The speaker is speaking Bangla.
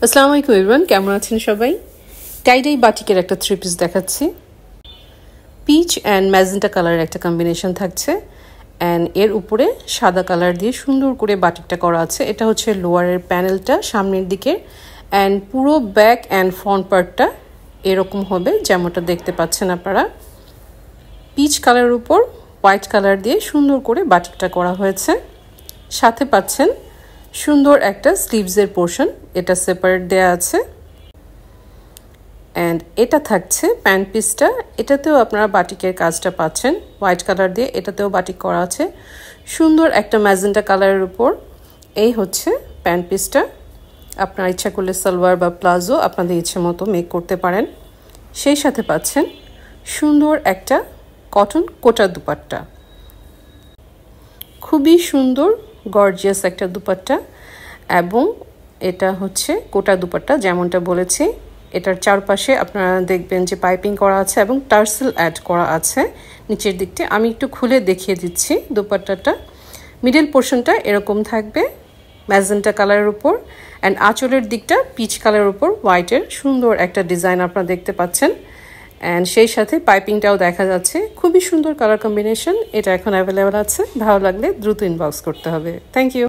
আসসালামু আলাইকুম এভরিওয়ান, কেমন আছেন সবাই? টাইডাই বাটিকের একটা থ্রি পিস দেখাচ্ছি। পিচ অ্যান্ড ম্যাজেন্টা কালারের একটা কম্বিনেশন থাকছে অ্যান্ড এর উপরে সাদা কালার দিয়ে সুন্দর করে বাটিকটা করা আছে। এটা হচ্ছে লোয়ারের প্যানেলটা সামনের দিকে অ্যান্ড পুরো ব্যাক অ্যান্ড ফ্রন্ট পার্টটা এরকম হবে যেমনটা দেখতে পাচ্ছেন আপনারা। পিচ কালারের উপর হোয়াইট কালার দিয়ে সুন্দর করে বাটিকটা করা হয়েছে। সাথে পাচ্ছেন সুন্দর একটা স্লিভসের পোর্শন, এটা সেপারেট দেয়া আছে অ্যান্ড এটা থাকছে প্যান্ট পিসটা। এটাতেও আপনারা বাটিকের কাজটা পাচ্ছেন হোয়াইট কালার দিয়ে, এটাতেও বাটিক করা আছে সুন্দর একটা ম্যাজেন্টা কালারের উপর। এই হচ্ছে প্যান্ট পিসটা। আপনারা ইচ্ছা করলে সালোয়ার বা প্লাজো আপনাদের ইচ্ছে মতো মেক করতে পারেন। সেই সাথে পাচ্ছেন সুন্দর একটা কটন কোটা দুপাট্টা, খুবই সুন্দর গর্জিয়াস একটা দুপাট্টা। এবং এটা হচ্ছে কোটা দুপাট্টা যেমনটা বলেছি। এটার চারপাশে আপনারা দেখবেন যে পাইপিং করা আছে এবং টার্সেল অ্যাড করা আছে নিচের দিকটা। আমি একটু খুলে দেখিয়ে দিচ্ছি দুপাট্টাটা। মিডল পোর্শনটা এরকম থাকবে ম্যাজেন্টা কালারের উপর অ্যান্ড আঁচলের দিকটা পিচ কালারের উপর হোয়াইটের সুন্দর একটা ডিজাইন আপনারা দেখতে পাচ্ছেন অ্যান্ড সেই সাথে পাইপিংটাও দেখা যাচ্ছে। খুবই সুন্দর কালার কম্বিনেশন। এটা এখন অ্যাভেলেবেল আছে, ভালো লাগলে দ্রুত ইনবক্স করতে হবে। Thank you.